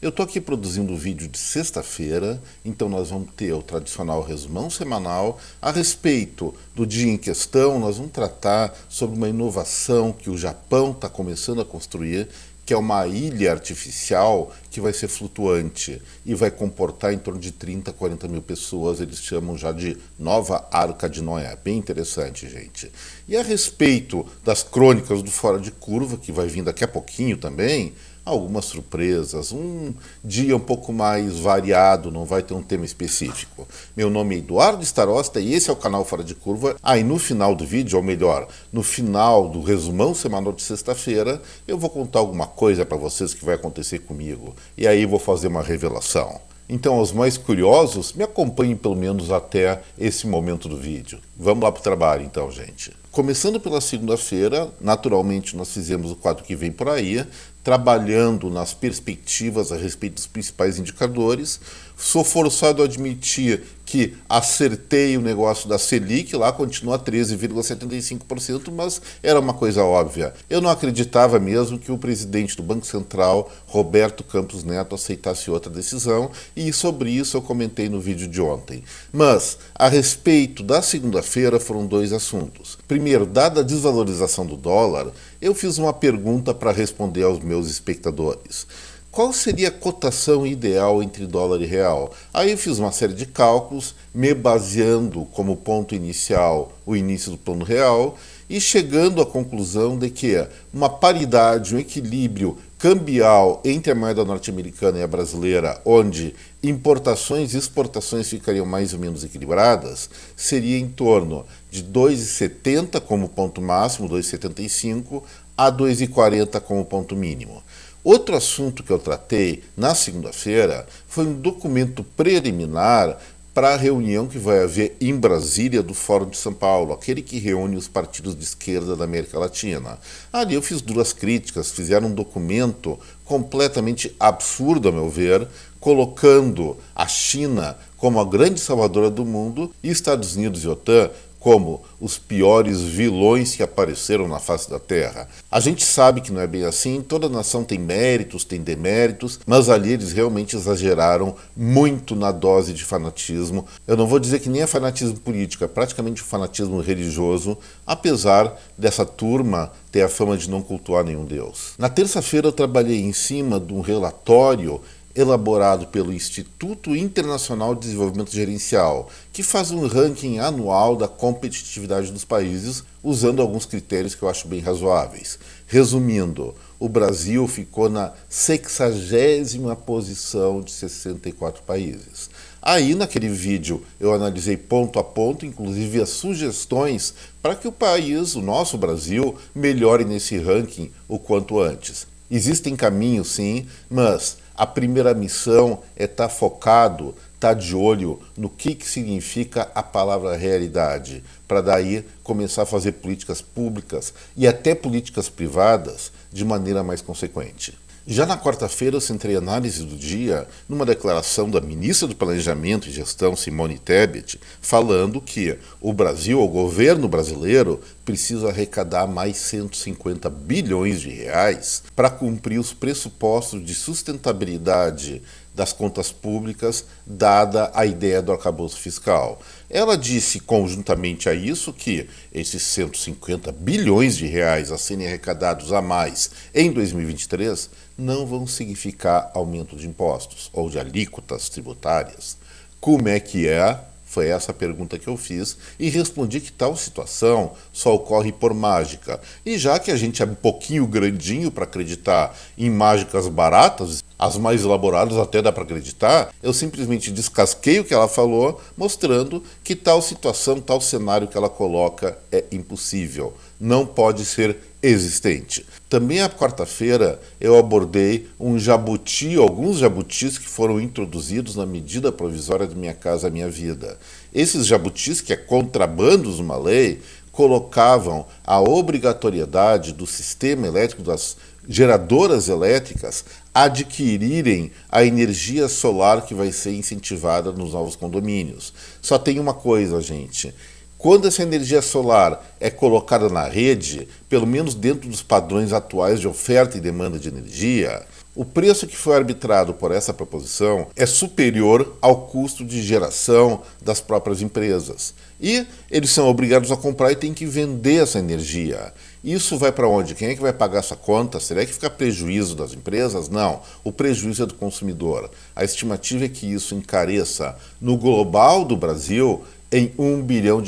Eu estou aqui produzindo o vídeo de sexta-feira, então nós vamos ter o tradicional resumão semanal. A respeito do dia em questão, nós vamos tratar sobre uma inovação que o Japão está começando a construir, que é uma ilha artificial que vai ser flutuante e vai comportar em torno de 30, 40 mil pessoas. Eles chamam já de Nova Arca de Noé. Bem interessante, gente. E a respeito das crônicas do Fora de Curva, que vai vir daqui a pouquinho também, algumas surpresas, um dia um pouco mais variado, não vai ter um tema específico. Meu nome é Eduardo Starosta e esse é o canal Fora de Curva. Aí no final do vídeo, ou melhor, no final do resumão semanal de sexta-feira, eu vou contar alguma coisa para vocês que vai acontecer comigo. E aí vou fazer uma revelação. Então, aos mais curiosos, me acompanhem pelo menos até esse momento do vídeo. Vamos lá para o trabalho então, gente. Começando pela segunda-feira, naturalmente nós fizemos o quadro que vem por aí, trabalhando nas perspectivas a respeito dos principais indicadores. Sou forçado a admitir que acertei o negócio da Selic, lá continua a 13,75%, mas era uma coisa óbvia. Eu não acreditava mesmo que o presidente do Banco Central, Roberto Campos Neto, aceitasse outra decisão, e sobre isso eu comentei no vídeo de ontem. Mas, a respeito da segunda-feira, foram dois assuntos. Primeiro, dada a desvalorização do dólar, eu fiz uma pergunta para responder aos meus espectadores. Qual seria a cotação ideal entre dólar e real? Aí eu fiz uma série de cálculos, me baseando como ponto inicial o início do plano real e chegando à conclusão de que uma paridade, um equilíbrio cambial entre a moeda norte-americana e a brasileira, onde importações e exportações ficariam mais ou menos equilibradas, seria em torno de 2,70 como ponto máximo, 2,75, a 2,40 como ponto mínimo. Outro assunto que eu tratei na segunda-feira foi um documento preliminar para a reunião que vai haver em Brasília do Fórum de São Paulo, aquele que reúne os partidos de esquerda da América Latina. Ali eu fiz duras críticas, fizeram um documento completamente absurdo, a meu ver, colocando a China como a grande salvadora do mundo e Estados Unidos e OTAN como os piores vilões que apareceram na face da Terra. A gente sabe que não é bem assim, toda nação tem méritos, tem deméritos, mas ali eles realmente exageraram muito na dose de fanatismo. Eu não vou dizer que nem é fanatismo político, é praticamente um fanatismo religioso, apesar dessa turma ter a fama de não cultuar nenhum deus. Na terça-feira eu trabalhei em cima de um relatório elaborado pelo Instituto Internacional de Desenvolvimento Gerencial, que faz um ranking anual da competitividade dos países, usando alguns critérios que eu acho bem razoáveis. Resumindo, o Brasil ficou na 60ª posição de 64 países. Aí, naquele vídeo, eu analisei ponto a ponto, inclusive as sugestões para que o país, o nosso Brasil, melhore nesse ranking o quanto antes. Existem caminhos, sim, mas a primeira missão é estar focado, estar de olho no que significa a palavra realidade, para daí começar a fazer políticas públicas e até políticas privadas de maneira mais consequente. Já na quarta-feira eu centrei a análise do dia numa declaração da ministra do Planejamento e Gestão, Simone Tebet, falando que o Brasil, o governo brasileiro, precisa arrecadar mais 150 bilhões de reais para cumprir os pressupostos de sustentabilidade das contas públicas, dada a ideia do arcabouço fiscal. Ela disse conjuntamente a isso que esses 150 bilhões de reais a serem arrecadados a mais em 2023 não vão significar aumento de impostos ou de alíquotas tributárias. Como é que é? Foi essa a pergunta que eu fiz e respondi que tal situação só ocorre por mágica. E já que a gente é um pouquinho grandinho para acreditar em mágicas baratas, as mais elaboradas até dá para acreditar, eu simplesmente descasquei o que ela falou, mostrando que tal situação, tal cenário que ela coloca é impossível, não pode ser existente. Também à quarta-feira eu abordei alguns jabutis que foram introduzidos na medida provisória de Minha Casa Minha Vida. Esses jabutis, que é contrabando numa lei, colocavam a obrigatoriedade do sistema elétrico, das geradoras elétricas, adquirirem a energia solar que vai ser incentivada nos novos condomínios. Só tem uma coisa, gente. Quando essa energia solar é colocada na rede, pelo menos dentro dos padrões atuais de oferta e demanda de energia, O preço que foi arbitrado por essa proposição é superior ao custo de geração das próprias empresas. E eles são obrigados a comprar e têm que vender essa energia. Isso vai para onde? Quem é que vai pagar essa conta? Será que fica prejuízo das empresas? Não, o prejuízo é do consumidor. A estimativa é que isso encareça no global do Brasil em R$1 bilhão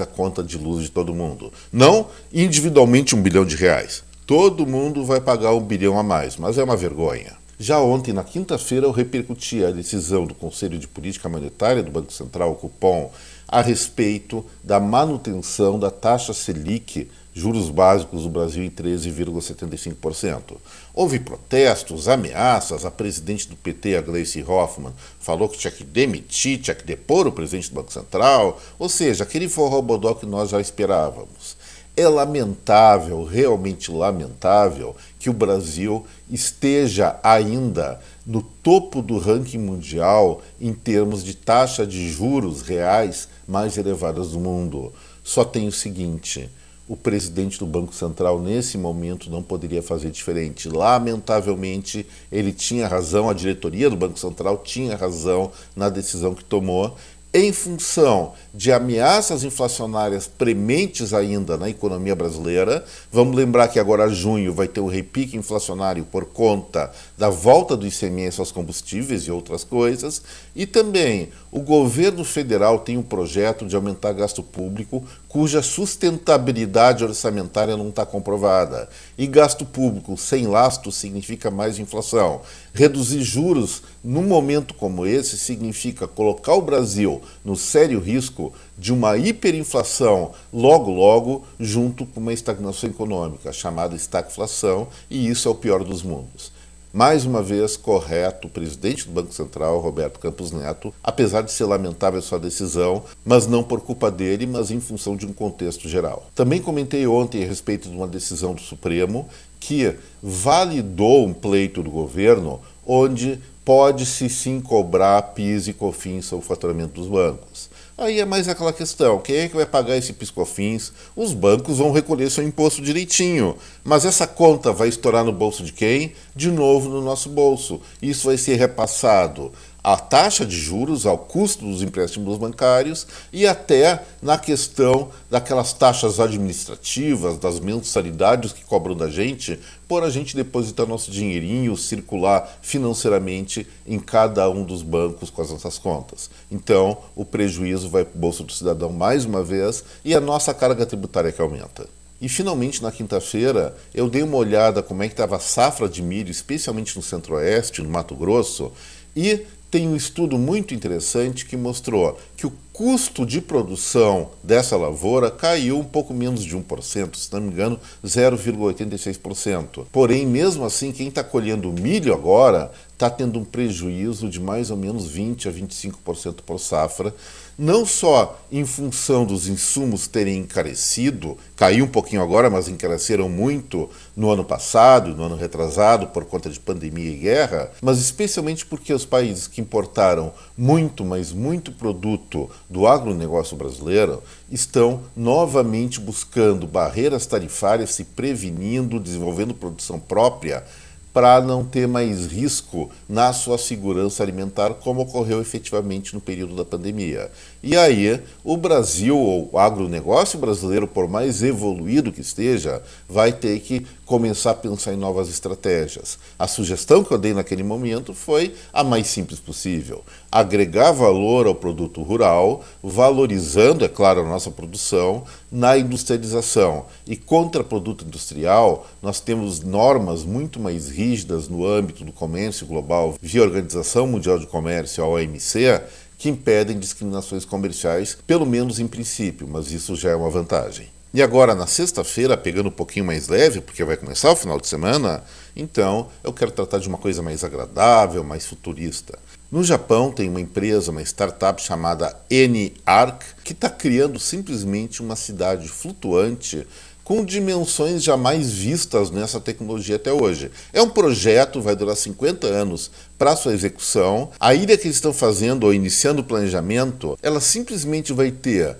a conta de luz de todo mundo. Não individualmente R$1 bilhão. Todo mundo vai pagar R$1 bilhão a mais, mas é uma vergonha. Já ontem, na quinta-feira, eu repercuti a decisão do Conselho de Política Monetária do Banco Central, o Copom, a respeito da manutenção da taxa Selic, juros básicos do Brasil, em 13,75%. Houve protestos, ameaças, a presidente do PT, a Gleisi Hoffmann, falou que tinha que demitir, tinha que depor o presidente do Banco Central, ou seja, aquele forró-bodó que nós já esperávamos. É lamentável, realmente lamentável, que o Brasil esteja ainda no topo do ranking mundial em termos de taxa de juros reais mais elevadas do mundo. Só tem o seguinte: o presidente do Banco Central, nesse momento, não poderia fazer diferente. Lamentavelmente, ele tinha razão, a diretoria do Banco Central tinha razão na decisão que tomou, em função de ameaças inflacionárias prementes ainda na economia brasileira. Vamos lembrar que agora, junho, vai ter um repique inflacionário por conta da volta do ICMS aos combustíveis e outras coisas. E também o governo federal tem um projeto de aumentar gasto público cuja sustentabilidade orçamentária não está comprovada. E gasto público sem lastro significa mais inflação. Reduzir juros num momento como esse significa colocar o Brasil no sério risco de uma hiperinflação logo, junto com uma estagnação econômica, chamada estagflação, e isso é o pior dos mundos. Mais uma vez, correto, o presidente do Banco Central, Roberto Campos Neto, apesar de ser lamentável sua decisão, mas não por culpa dele, mas em função de um contexto geral. Também comentei ontem a respeito de uma decisão do Supremo que validou um pleito do governo onde pode-se sim cobrar PIS e COFINS sobre o faturamento dos bancos. Aí é mais aquela questão, quem é que vai pagar esse PIS e COFINS? Os bancos vão recolher seu imposto direitinho, mas essa conta vai estourar no bolso de quem? De novo no nosso bolso. Isso vai ser repassado à taxa de juros, ao custo dos empréstimos bancários e até na questão daquelas taxas administrativas, das mensalidades que cobram da gente, por a gente depositar nosso dinheirinho, circular financeiramente em cada um dos bancos com as nossas contas. Então, o prejuízo vai para o bolso do cidadão mais uma vez e a nossa carga tributária que aumenta. E finalmente, na quinta-feira, eu dei uma olhada como é que estava a safra de milho, especialmente no Centro-Oeste, no Mato Grosso, e tem um estudo muito interessante que mostrou que o custo de produção dessa lavoura caiu um pouco menos de 1%, se não me engano, 0,86%. Porém, mesmo assim, quem está colhendo milho agora está tendo um prejuízo de mais ou menos 20% a 25% por safra, não só em função dos insumos terem encarecido, caiu um pouquinho agora, mas encareceram muito no ano passado, no ano retrasado, por conta de pandemia e guerra, mas especialmente porque os países que importaram muito, mas muito produto do agronegócio brasileiro estão novamente buscando barreiras tarifárias, se prevenindo, desenvolvendo produção própria, para não ter mais risco na sua segurança alimentar, como ocorreu efetivamente no período da pandemia. E aí, o Brasil, ou o agronegócio brasileiro, por mais evoluído que esteja, vai ter que começar a pensar em novas estratégias. A sugestão que eu dei naquele momento foi a mais simples possível: agregar valor ao produto rural, valorizando, é claro, a nossa produção na industrialização. E contra produto industrial, nós temos normas muito mais rígidas no âmbito do comércio global, via Organização Mundial de Comércio, a OMC, que impedem discriminações comerciais, pelo menos em princípio, mas isso já é uma vantagem. E agora, na sexta-feira, pegando um pouquinho mais leve, porque vai começar o final de semana, então eu quero tratar de uma coisa mais agradável, mais futurista. No Japão tem uma empresa, uma startup chamada N-Arc, que está criando simplesmente uma cidade flutuante com dimensões jamais vistas nessa tecnologia até hoje. É um projeto, vai durar 50 anos para sua execução. A ilha que eles estão fazendo ou iniciando o planejamento, ela simplesmente vai ter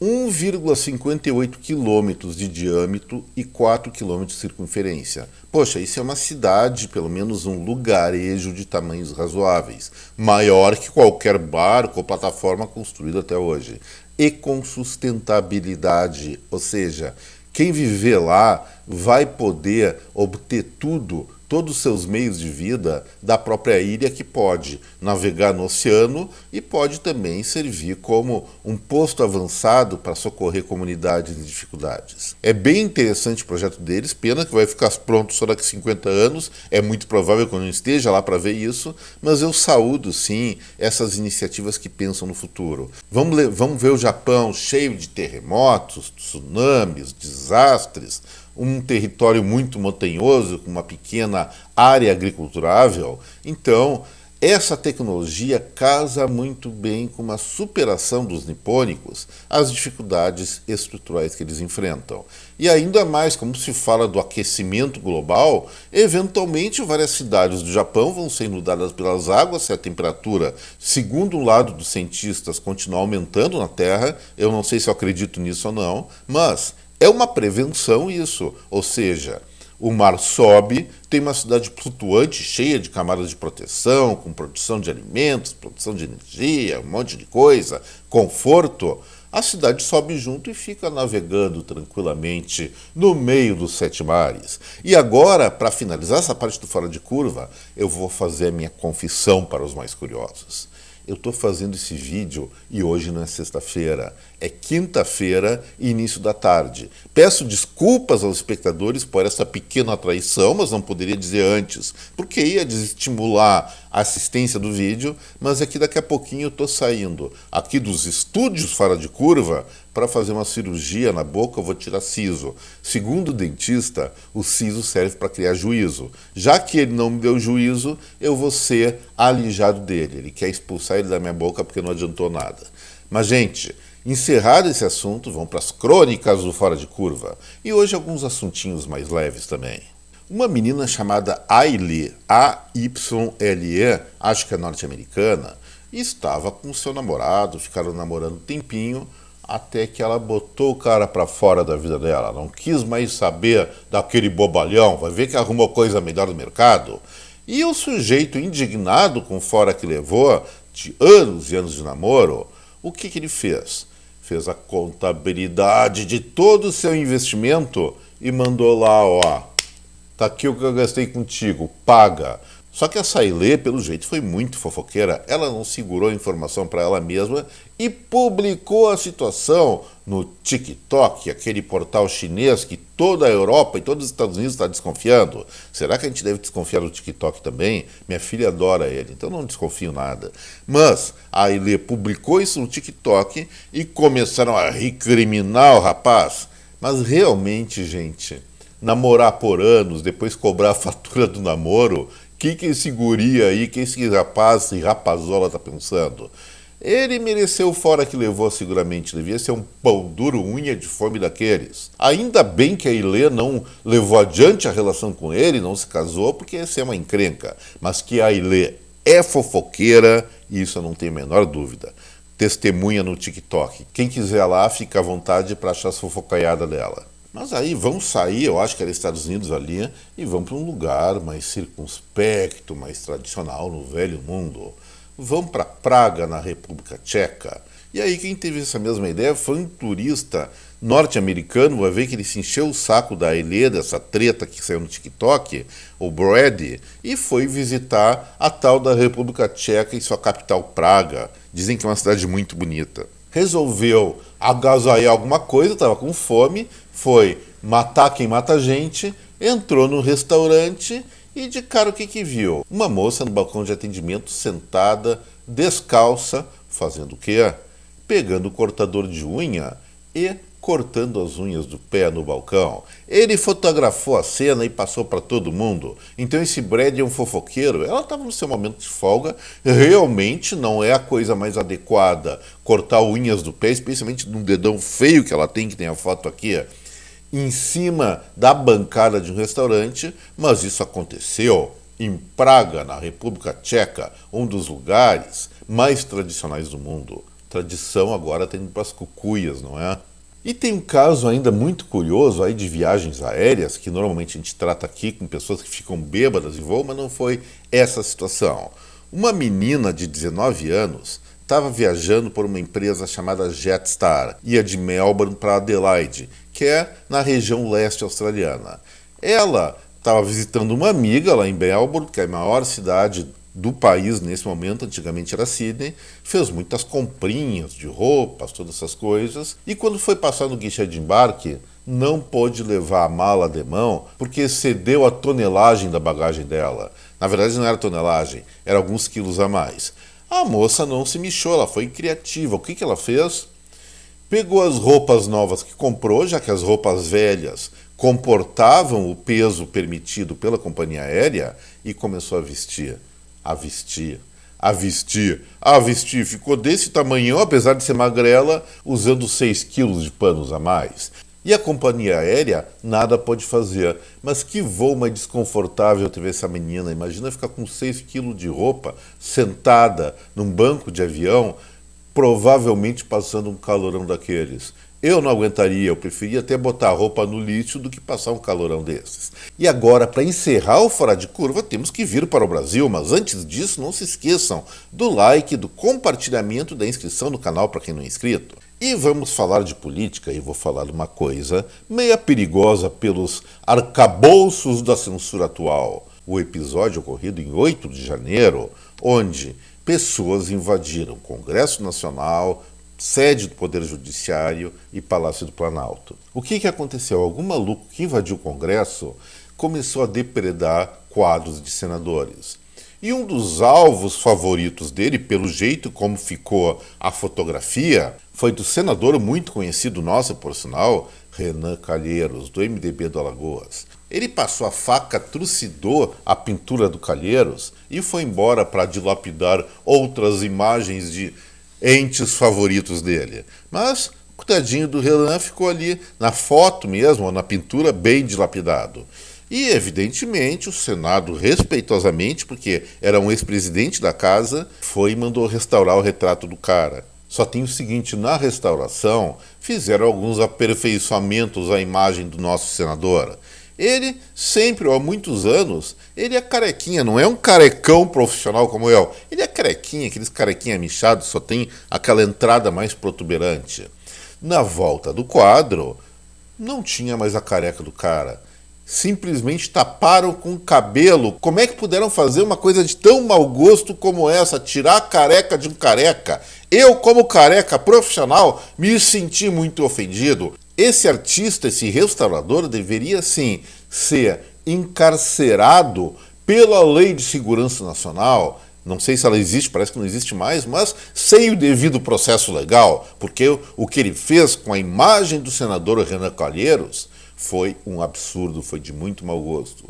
1,58 quilômetros de diâmetro e 4 quilômetros de circunferência. Poxa, isso é uma cidade, pelo menos um lugarejo de tamanhos razoáveis, maior que qualquer barco ou plataforma construída até hoje. E com sustentabilidade, ou seja, quem viver lá vai poder obter tudo, todos os seus meios de vida da própria ilha, que pode navegar no oceano e pode também servir como um posto avançado para socorrer comunidades em dificuldades. É bem interessante o projeto deles, pena que vai ficar pronto só daqui a 50 anos, é muito provável que eu não esteja lá para ver isso, mas eu saúdo sim essas iniciativas que pensam no futuro. Vamos ver o Japão cheio de terremotos, tsunamis, desastres, um território muito montanhoso, com uma pequena área agriculturável. Então, essa tecnologia casa muito bem com uma superação dos nipônicos às dificuldades estruturais que eles enfrentam. E ainda mais, como se fala do aquecimento global, eventualmente várias cidades do Japão vão ser inundadas pelas águas se a temperatura, segundo o lado dos cientistas, continuar aumentando na Terra. Eu não sei se eu acredito nisso ou não, mas é uma prevenção isso, ou seja, o mar sobe, tem uma cidade flutuante cheia de camadas de proteção, com produção de alimentos, produção de energia, um monte de coisa, conforto. A cidade sobe junto e fica navegando tranquilamente no meio dos 7 mares. E agora, para finalizar essa parte do Fora de Curva, eu vou fazer a minha confissão para os mais curiosos. Eu estou fazendo esse vídeo e hoje não é sexta-feira, é quinta-feira e início da tarde. Peço desculpas aos espectadores por essa pequena traição, mas não poderia dizer antes, porque ia desestimular a assistência do vídeo, mas é que daqui a pouquinho eu estou saindo aqui dos estúdios Fora de Curva para fazer uma cirurgia na boca. Eu vou tirar siso. Segundo o dentista, o siso serve para criar juízo. Já que ele não me deu juízo, eu vou ser alijado dele. Ele quer expulsar ele da minha boca porque não adiantou nada. Mas, gente, encerrado esse assunto, vamos para as crônicas do Fora de Curva. E hoje alguns assuntinhos mais leves também. Uma menina chamada Ayle, A-Y-L-E, acho que é norte-americana, estava com seu namorado, ficaram namorando um tempinho, até que ela botou o cara para fora da vida dela. Não quis mais saber daquele bobalhão, vai ver que arrumou coisa melhor no mercado. E o sujeito, indignado com o fora que levou, de anos e anos de namoro, o que ele fez? Fez a contabilidade de todo o seu investimento e mandou lá, ó, tá aqui o que eu gastei contigo, paga. Só que a Ayle, pelo jeito, foi muito fofoqueira. Ela não segurou a informação para ela mesma e publicou a situação no TikTok, aquele portal chinês que toda a Europa e todos os Estados Unidos está desconfiando. Será que a gente deve desconfiar do TikTok também? Minha filha adora ele, então não desconfio nada. Mas a Ayle publicou isso no TikTok e começaram a recriminar o rapaz. Mas realmente, gente, namorar por anos, depois cobrar a fatura do namoro, que esse guri aí, que esse rapaz e rapazola tá pensando? Ele mereceu o fora que levou seguramente, devia ser um pão duro, unha de fome daqueles. Ainda bem que a Ayle não levou adiante a relação com ele, não se casou, porque ia ser uma encrenca. Mas que a Ayle é fofoqueira, isso eu não tenho a menor dúvida. Testemunha no TikTok. Quem quiser lá, fica à vontade para achar as fofocaiadas dela. Mas aí vão sair, eu acho que era Estados Unidos ali, e vão para um lugar mais circunspecto, mais tradicional, no velho mundo. Vão para Praga, na República Tcheca. E aí quem teve essa mesma ideia foi um turista norte-americano, vai ver que ele se encheu o saco da Ayle, dessa treta que saiu no TikTok, o Brad, e foi visitar a tal da República Tcheca e sua capital Praga. Dizem que é uma cidade muito bonita. Resolveu agasalhar alguma coisa, estava com fome, foi matar quem mata a gente, entrou no restaurante e de cara o que viu? Uma moça no balcão de atendimento sentada, descalça, fazendo o quê? Pegando o cortador de unha e cortando as unhas do pé no balcão. Ele fotografou a cena e passou para todo mundo. Então esse Brad é um fofoqueiro. Ela estava no seu momento de folga. Realmente não é a coisa mais adequada cortar unhas do pé, especialmente num dedão feio que ela tem, que tem a foto aqui, em cima da bancada de um restaurante. Mas isso aconteceu em Praga, na República Tcheca, um dos lugares mais tradicionais do mundo. Tradição agora tem para as cucuias, não é? E tem um caso ainda muito curioso aí de viagens aéreas, que normalmente a gente trata aqui com pessoas que ficam bêbadas em voo, mas não foi essa situação. Uma menina de 19 anos estava viajando por uma empresa chamada Jetstar, ia de Melbourne para Adelaide, que é na região leste australiana. Ela estava visitando uma amiga lá em Melbourne, que é a maior cidade do país nesse momento, antigamente era Sydney, fez muitas comprinhas de roupas, todas essas coisas, e quando foi passar no guichê de embarque, não pôde levar a mala de mão porque excedeu a tonelagem da bagagem dela. Na verdade não era tonelagem, era alguns quilos a mais. A moça não se mexeu, ela foi criativa. O que ela fez? Pegou as roupas novas que comprou, já que as roupas velhas comportavam o peso permitido pela companhia aérea, e começou a vestir. A vestir, a vestir, a vestir. Ficou desse tamanhão, apesar de ser magrela, usando 6 quilos de panos a mais. E a companhia aérea nada pôde fazer. Mas que voo mais desconfortável teve essa menina. Imagina ficar com 6 quilos de roupa, sentada num banco de avião, provavelmente passando um calorão daqueles. Eu não aguentaria, eu preferia até botar a roupa no lixo do que passar um calorão desses. E agora, para encerrar o Fora de Curva, temos que vir para o Brasil, mas antes disso, não se esqueçam do like, do compartilhamento, da inscrição no canal para quem não é inscrito. E vamos falar de política, e vou falar uma coisa meia perigosa pelos arcabouços da censura atual. O episódio ocorrido em 8 de janeiro, onde pessoas invadiram o Congresso Nacional, sede do Poder Judiciário e Palácio do Planalto. O que aconteceu? Algum maluco que invadiu o Congresso começou a depredar quadros de senadores. E um dos alvos favoritos dele, pelo jeito como ficou a fotografia, foi do senador muito conhecido nosso, por sinal, Renan Calheiros, do MDB do Alagoas. Ele passou a faca, trucidou a pintura do Calheiros e foi embora para dilapidar outras imagens de entes favoritos dele. Mas o tadinho do Renan ficou ali na foto mesmo, ou na pintura, bem dilapidado. E, evidentemente, o Senado, respeitosamente, porque era um ex-presidente da casa, foi e mandou restaurar o retrato do cara. Só tem o seguinte, na restauração, fizeram alguns aperfeiçoamentos à imagem do nosso senador. Ele, sempre, há muitos anos, ele é carequinha, não é um carecão profissional como eu. Ele é carequinha, aqueles carequinha michados, só tem aquela entrada mais protuberante. Na volta do quadro, não tinha mais a careca do cara. Simplesmente taparam com cabelo. Como é que puderam fazer uma coisa de tão mau gosto como essa? Tirar a careca de um careca. Eu, como careca profissional, me senti muito ofendido. Esse artista, esse restaurador, deveria sim ser encarcerado pela Lei de Segurança Nacional. Não sei se ela existe, parece que não existe mais, mas sem o devido processo legal, porque o que ele fez com a imagem do senador Renan Calheiros foi um absurdo, foi de muito mau gosto.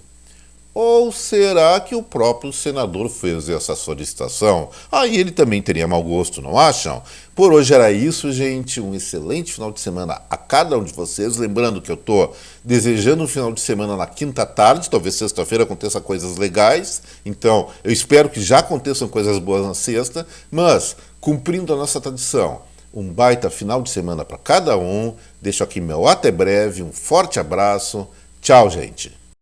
Ou será que o próprio senador fez essa solicitação? Aí ele também teria mau gosto, não acham? Por hoje era isso, gente. Um excelente final de semana a cada um de vocês. Lembrando que eu estou desejando um final de semana na quinta tarde. Talvez sexta-feira aconteça coisas legais. Então, eu espero que já aconteçam coisas boas na sexta. Mas, cumprindo a nossa tradição, um baita final de semana para cada um. Deixo aqui meu até breve, um forte abraço. Tchau, gente.